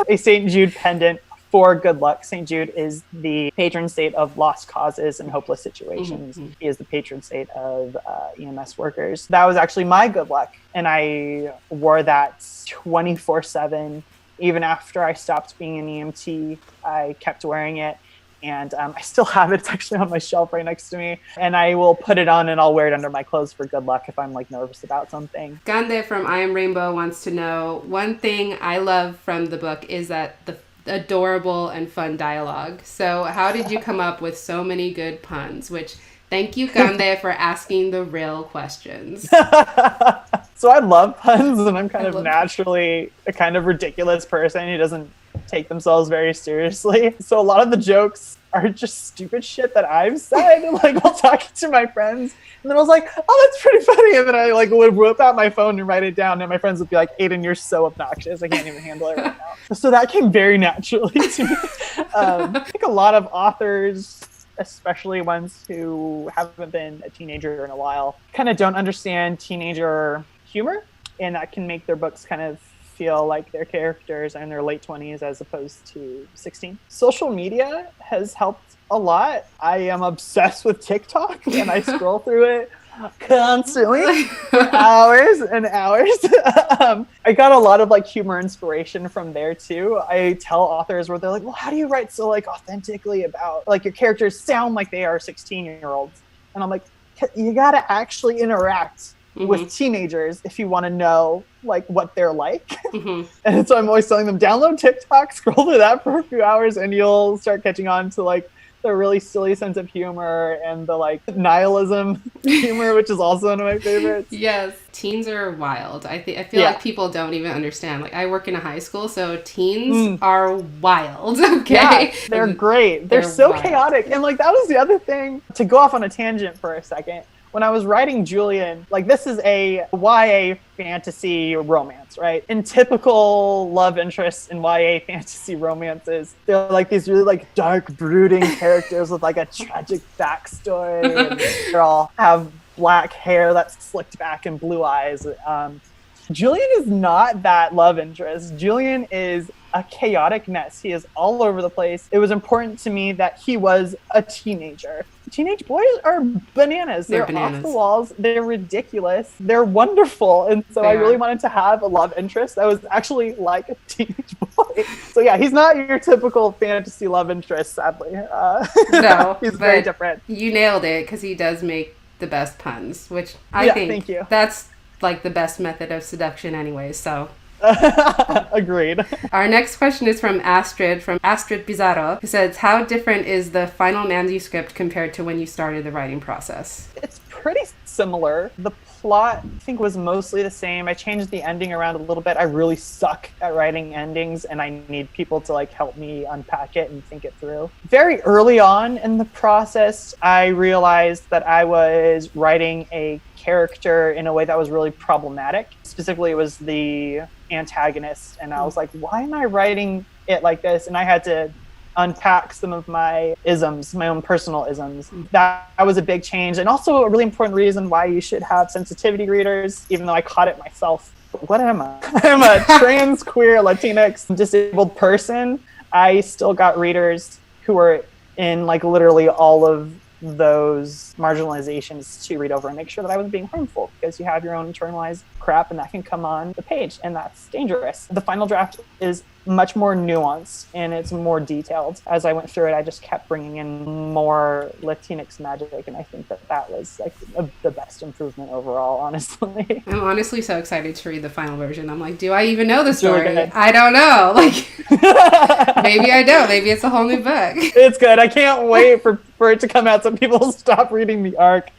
A St. Jude pendant for good luck, St. Jude is the patron saint of lost causes and hopeless situations. Mm-hmm. He is the patron saint of EMS workers. That was actually my good luck. And I wore that 24/7. Even after I stopped being an EMT, I kept wearing it. And I still have it. It's actually on my shelf right next to me. And I will put it on and I'll wear it under my clothes for good luck if I'm like nervous about something. Gande from I Am Rainbow wants to know, one thing I love from the book is that the adorable and fun dialogue. So how did you come up with so many good puns? Which, thank you, Gande, for asking the real questions. So I love puns, and I'm kind of naturally a kind of ridiculous person who doesn't take themselves very seriously. So a lot of the jokes are just stupid shit that I've said, like while talking to my friends. And then I was like, oh, that's pretty funny. And then I like would whip out my phone and write it down. And my friends would be like, Aiden, you're so obnoxious. I can't even handle it right now. So that came very naturally to me. I think a lot of authors, especially ones who haven't been a teenager in a while, kind of don't understand teenager humor. And that can make their books kind of feel like their characters are in their late 20s as opposed to 16. Social media has helped a lot. I am obsessed with TikTok and I scroll through it constantly for hours and hours. I got a lot of like humor inspiration from there too. I tell authors where they're like, well, how do you write so like authentically about like your characters sound like they are 16-year-olds? And I'm like, you gotta actually interact with teenagers if you want to know like what they're like. And so I'm always telling them, download TikTok, scroll through that for a few hours, and you'll start catching on to like the really silly sense of humor and the like nihilism humor, which is also one of my favorites. Yes, teens are wild. I feel like people don't even understand. Like I work in a high school, so teens are wild. Okay, yeah, they're great. They're so wild. Chaotic. And like that was the other thing, to go off on a tangent for a second. When I was writing Julian, like this is a YA fantasy romance, right? In typical love interests in YA fantasy romances, they're like these really like dark, brooding characters with like a tragic backstory. And they all have black hair that's slicked back and blue eyes. Julian is not that love interest. Julian is a chaotic mess. He is all over the place. It was important to me that he was a teenager. Teenage boys are bananas. They're off the walls. They're ridiculous. They're wonderful. And so I really wanted to have a love interest that was actually like a teenage boy. So yeah, he's not your typical fantasy love interest, sadly. No, he's very different. You nailed it, because he does make the best puns, which I think thank you. That's like the best method of seduction anyway, so. Agreed. Our next question is from Astrid Pizarro, who says, how different is the final manuscript compared to when you started the writing process? It's pretty similar. The plot, I think, was mostly the same. I changed the ending around a little bit. I really suck at writing endings, and I need people to like help me unpack it and think it through. Very early on in the process, I realized that I was writing a character in a way that was really problematic. Specifically, it was the antagonist, and I was like, why am I writing it like this? And I had to unpack some of my isms, my own personal isms. That was a big change, and also a really important reason why you should have sensitivity readers, even though I caught it myself. What am I? I'm a trans, queer, Latinx, disabled person. I still got readers who were in like literally all of those marginalizations to read over and make sure that I was being harmful, because you have your own internalized crap and that can come on the page, and that's dangerous. The final draft is much more nuanced and it's more detailed. As I went through it, I just kept bringing in more Latinx magic, and I think that was like the best improvement overall, honestly. I'm honestly so excited to read the final version. I'm like, do I even know the story? Really, I don't know. Like, maybe I don't. Maybe it's a whole new book. It's good. I can't wait for it to come out so people stop reading the arc.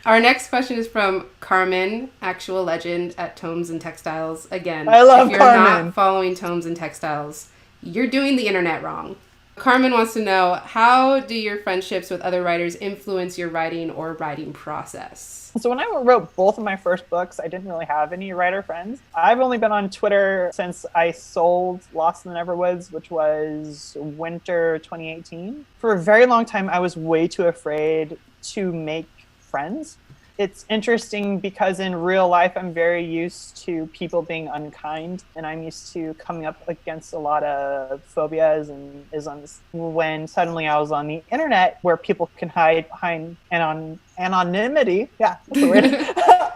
Our next question is from Carmen, actual legend at Tomes and Textiles. Again, I love if you're Carmen. not following Tomes and Textiles, you're doing the internet wrong. Carmen wants to know, how do your friendships with other writers influence your writing or writing process? So when I wrote both of my first books, I didn't really have any writer friends. I've only been on Twitter since I sold Lost in the Neverwoods, which was winter 2018. For a very long time, I was way too afraid to make friends. It's interesting because in real life, I'm very used to people being unkind, and I'm used to coming up against a lot of phobias and isms. When suddenly I was on the internet where people can hide behind anonymity, yeah, that's the word.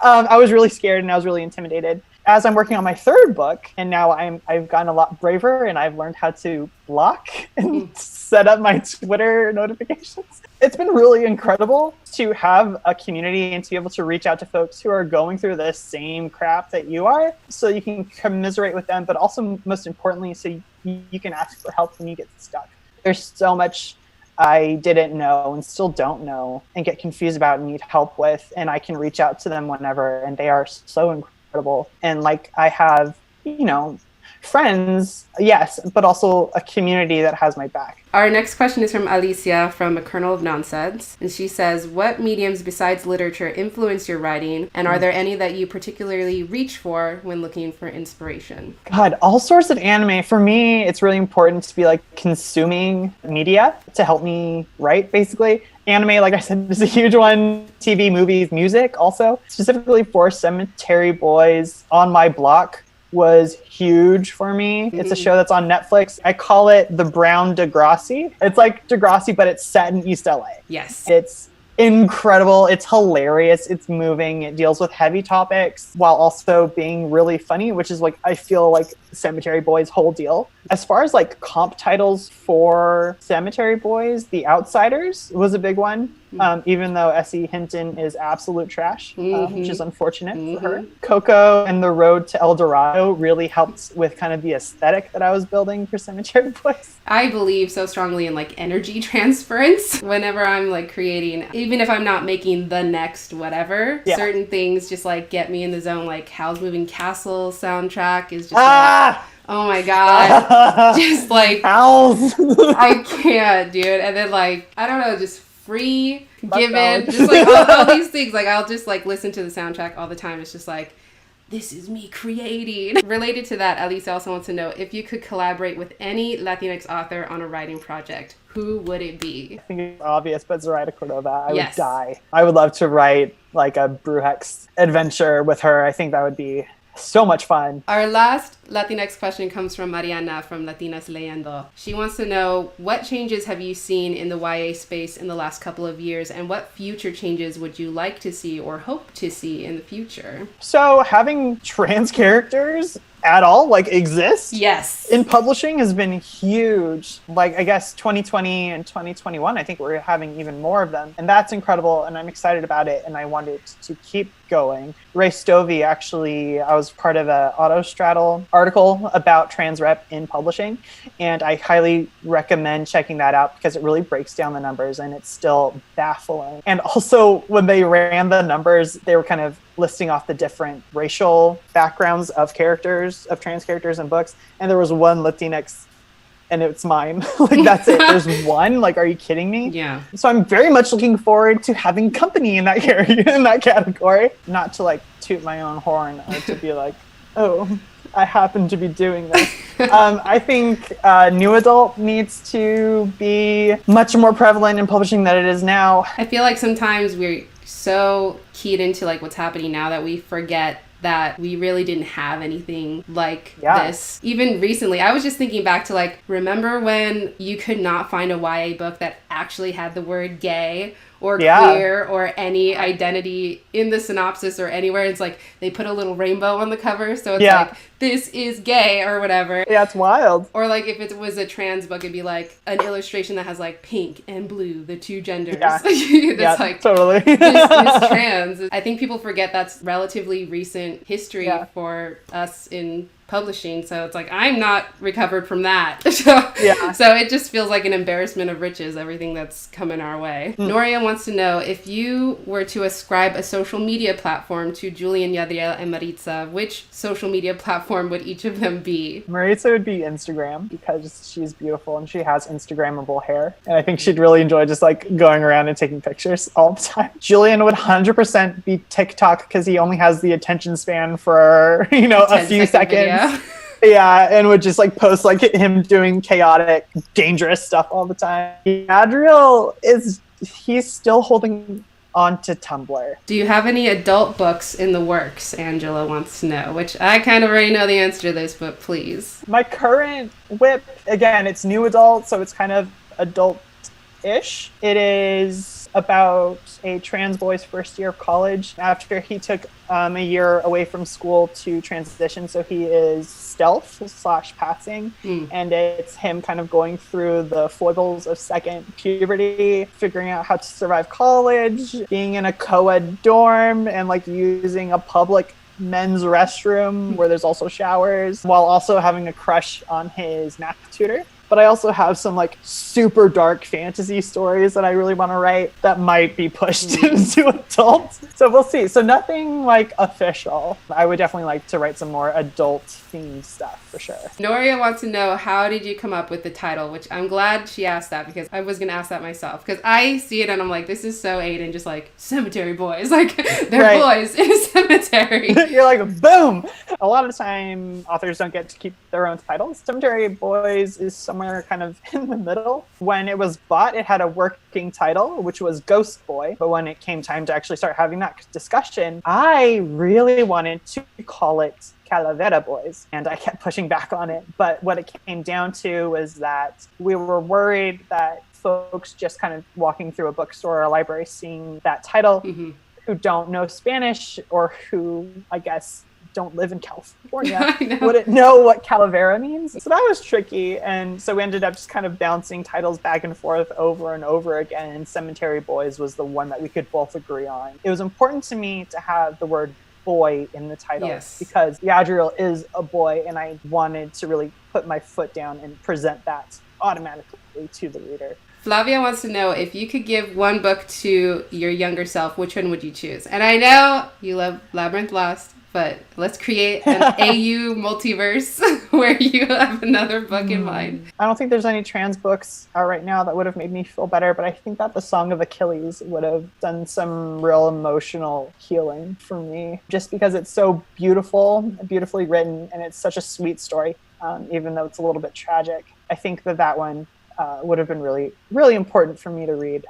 I was really scared and I was really intimidated. As I'm working on my third book, and now I've gotten a lot braver and I've learned how to block and set up my Twitter notifications. It's been really incredible to have a community and to be able to reach out to folks who are going through the same crap that you are, so you can commiserate with them, but also most importantly, so you can ask for help when you get stuck. There's so much I didn't know and still don't know and get confused about and need help with, and I can reach out to them whenever, and they are so incredible. And like, I have, friends, yes, but also a community that has my back. Our next question is from Alicia from A Kernel of Nonsense. And she says, what mediums besides literature influence your writing? And are there any that you particularly reach for when looking for inspiration? God, all sorts of anime. For me, it's really important to be like consuming media to help me write, basically. Anime, like I said, is a huge one. TV, movies, music also. Specifically for Cemetery Boys, On My Block was huge for me. It's a show that's on Netflix. I call it the Brown Degrassi. It's like Degrassi, but it's set in East LA. Yes. It's incredible. It's hilarious. It's moving. It deals with heavy topics while also being really funny, which is like, I feel like Cemetery Boys' whole deal. As far as like comp titles for Cemetery Boys, The Outsiders was a big one. Even though S.E. Hinton is absolute trash, which is unfortunate for her. Coco and The Road to El Dorado really helped with kind of the aesthetic that I was building for Cemetery Boys. I believe so strongly in like energy transference whenever I'm like creating, even if I'm not making the next whatever, certain things just like get me in the zone. Like Howl's Moving Castle soundtrack is just like, oh my God, just like, Howl's. I can't, dude. And then like, I don't know, just Free, Given, just like all these things. Like I'll just like listen to the soundtrack all the time. It's just like, this is me creating. Related to that, Alicia also wants to know if you could collaborate with any Latinx author on a writing project, who would it be? I think it's obvious, but Zoraida Cordova, I would die. I would love to write like a Brujex adventure with her. I think that would be so much fun. Our last Latinx question comes from Mariana from Latinas Leyendo. She wants to know, what changes have you seen in the YA space in the last couple of years, and what future changes would you like to see or hope to see in the future? So having trans characters at all like exist in publishing has been huge. Like I guess 2020 and 2021, I think we're having even more of them, and that's incredible, and I'm excited about it, and I want it to keep going. Ray Stovey, actually, I was part of a Autostraddle article about trans rep in publishing, and I highly recommend checking that out because it really breaks down the numbers and it's still baffling. And also when they ran the numbers, they were kind of listing off the different racial backgrounds of characters, of trans characters in books, and there was one Latinx, and it's mine. Like, that's it. There's one. Like, are you kidding me? Yeah. So I'm very much looking forward to having company in that in that category. Not to like toot my own horn or to be like, oh, I happen to be doing this. I think new adult needs to be much more prevalent in publishing than it is now. I feel like sometimes we're so keyed into like what's happening now that we forget that we really didn't have anything like this. Even recently, I was just thinking back to like, remember when you could not find a YA book that actually had the word gay or queer or any identity in the synopsis or anywhere? It's like they put a little rainbow on the cover, so it's like, this is gay or whatever. Yeah, it's wild. Or like if it was a trans book, it'd be like an illustration that has like pink and blue, the two genders. That's like, totally. This is trans. I think people forget that's relatively recent history for us in publishing, so it's like I'm not recovered from that. So it just feels like an embarrassment of riches, everything that's coming our way. Noria wants to know, if you were to ascribe a social media platform to Julian, Yadriel, and Maritza, which social media platform would each of them be? Maritza would be Instagram because she's beautiful and she has Instagrammable hair, and I think she'd really enjoy just like going around and taking pictures all the time. Julian would 100% be TikTok because he only has the attention span for a few seconds. And would just like post like him doing chaotic, dangerous stuff all the time. Adriel he's still holding onto Tumblr. Do you have any adult books in the works? Angela wants to know, which I kind of already know the answer to this, but please. My current whip, again, it's new adult, so it's kind of adult-ish. It is about a trans boy's first year of college after he took a year away from school to transition. So he is stealth/passing, and it's him kind of going through the foibles of second puberty, figuring out how to survive college, being in a co-ed dorm, and like using a public men's restroom where there's also showers, while also having a crush on his math tutor. But I also have some like super dark fantasy stories that I really want to write that might be pushed into adult. So we'll see. So nothing like official. I would definitely like to write some more adult themed stuff for sure. Noria wants to know, how did you come up with the title? Which I'm glad she asked that, because I was going to ask that myself. Because I see it and I'm like, this is so Aiden, just like cemetery boys. Like they're boys in a cemetery. You're like, boom! A lot of the time, authors don't get to keep their own titles. Cemetery Boys is somewhere kind of in the middle. When it was bought, it had a working title, which was Ghost Boy. But when it came time to actually start having that discussion, I really wanted to call it Calavera Boys, and I kept pushing back on it. But what it came down to was that we were worried that folks just kind of walking through a bookstore or a library seeing that title who don't know Spanish, or who, I guess, don't live in California wouldn't know what Calavera means. So that was tricky. And so we ended up just kind of bouncing titles back and forth over and over again. And Cemetery Boys was the one that we could both agree on. It was important to me to have the word boy in the title, because Yadriel is a boy, and I wanted to really put my foot down and present that automatically to the reader. Flavia wants to know, if you could give one book to your younger self, which one would you choose? And I know you love Labyrinth Lost, but let's create an AU multiverse where you have another book in mind. I don't think there's any trans books out right now that would have made me feel better, but I think that the Song of Achilles would have done some real emotional healing for me, just because it's so beautiful, beautifully written, and it's such a sweet story, even though it's a little bit tragic. I think that one would have been really, really important for me to read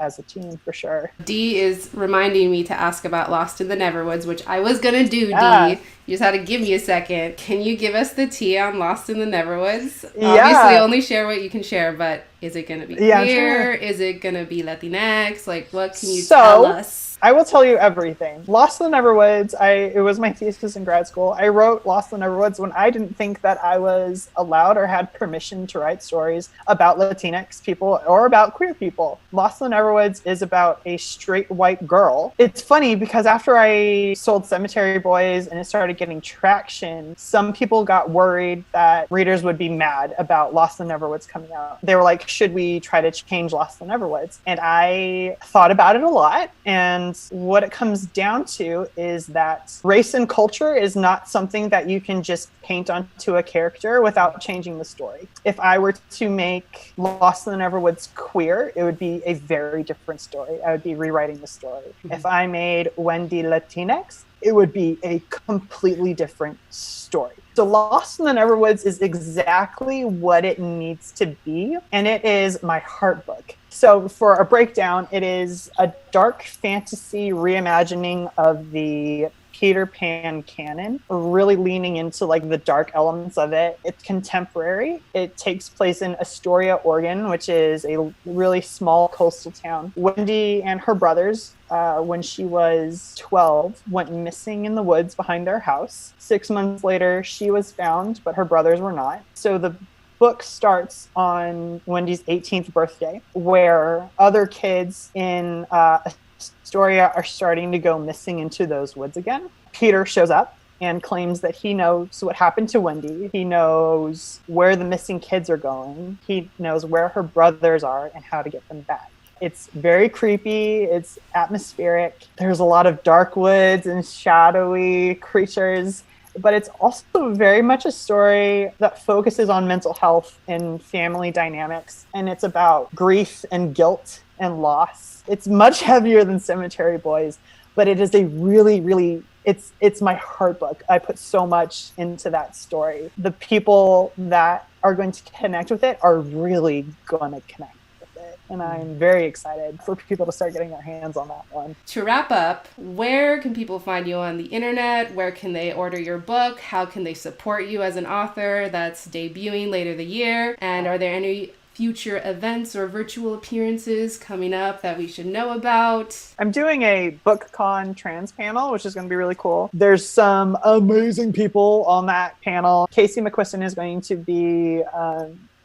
as a teen, for sure. Dee is reminding me to ask about Lost in the Neverwoods, which I was going to do, Dee. You just had to give me a second. Can you give us the tea on Lost in the Neverwoods? Obviously, only share what you can share, but is it going to be queer? Sure. Is it going to be Latinx? Like, what can you tell us? I will tell you everything. Lost in the Neverwoods, it was my thesis in grad school. I wrote Lost in the Neverwoods when I didn't think that I was allowed or had permission to write stories about Latinx people or about queer people. Lost in the Neverwoods is about a straight white girl. It's funny because after I sold Cemetery Boys and it started getting traction, some people got worried that readers would be mad about Lost in the Neverwoods coming out. They were like, should we try to change Lost in the Neverwoods? And I thought about it a lot, and what it comes down to is that race and culture is not something that you can just paint onto a character without changing the story. If I were to make Lost in the Neverwoods queer, it would be a very different story. I would be rewriting the story. If I made Wendy Latinx, it would be a completely different story. So Lost in the Neverwoods is exactly what it needs to be, and it is my heart book. So for a breakdown, it is a dark fantasy reimagining of the Peter Pan canon, really leaning into like the dark elements of it. It's contemporary. It takes place in Astoria, Oregon, which is a really small coastal town. Wendy and her brothers, when she was 12, went missing in the woods behind their house. 6 months later, she was found, but her brothers were not. So the book starts on Wendy's 18th birthday, where other kids in Astoria are starting to go missing into those woods again. Peter shows up and claims that he knows what happened to Wendy. He knows where the missing kids are going. He knows where her brothers are and how to get them back. It's very creepy. It's atmospheric. There's a lot of dark woods and shadowy creatures. But it's also very much a story that focuses on mental health and family dynamics. And it's about grief and guilt and loss. It's much heavier than Cemetery Boys, but it is a really, really, it's my heart book. I put so much into that story. The people that are going to connect with it are really going to connect with it. And I'm very excited for people to start getting their hands on that one. To wrap up, where can people find you on the internet? Where can they order your book? How can they support you as an author that's debuting later the year? And are there any future events or virtual appearances coming up that we should know about? I'm doing a BOOKCON trans panel, which is going to be really cool. There's some amazing people on that panel. Casey McQuiston is going to be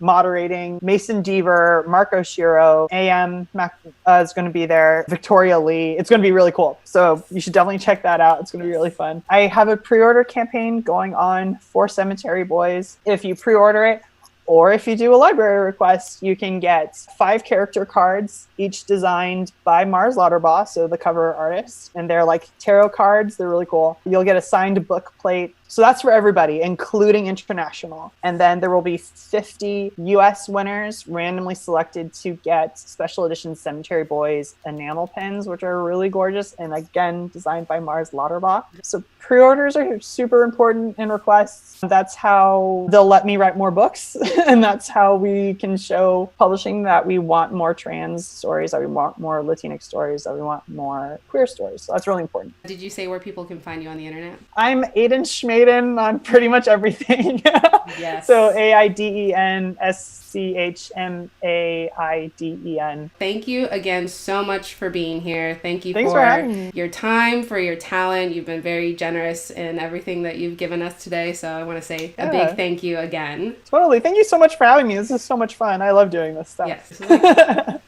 moderating. Mason Deaver, Marco Shiro, AM is going to be there. Victoria Lee. It's going to be really cool. So you should definitely check that out. It's going to be really fun. I have a pre-order campaign going on for Cemetery Boys. If you pre-order it, or if you do a library request, you can get 5 character cards, each designed by Mars Lauterbach, so the cover artist. And they're like tarot cards. They're really cool. You'll get a signed book plate. So that's for everybody, including international. And then there will be 50 US winners randomly selected to get special edition Cemetery Boys enamel pins, which are really gorgeous. And again, designed by Mars Lauterbach. So pre-orders are super important in requests. That's how they'll let me write more books. And that's how we can show publishing that we want more trans stories, that we want more Latinx stories, that we want more queer stories. So that's really important. Did you say where people can find you on the internet? I'm Aiden Schmaiden on pretty much everything. Yes. So AIDEN'S Thank you again so much for being here. Thank you Thanks for having me. your time, for your talent. You've been very generous in everything that you've given us today. So I want to say a big thank you again. Totally. Thank you so much for having me. This is so much fun. I love doing this stuff. Yes.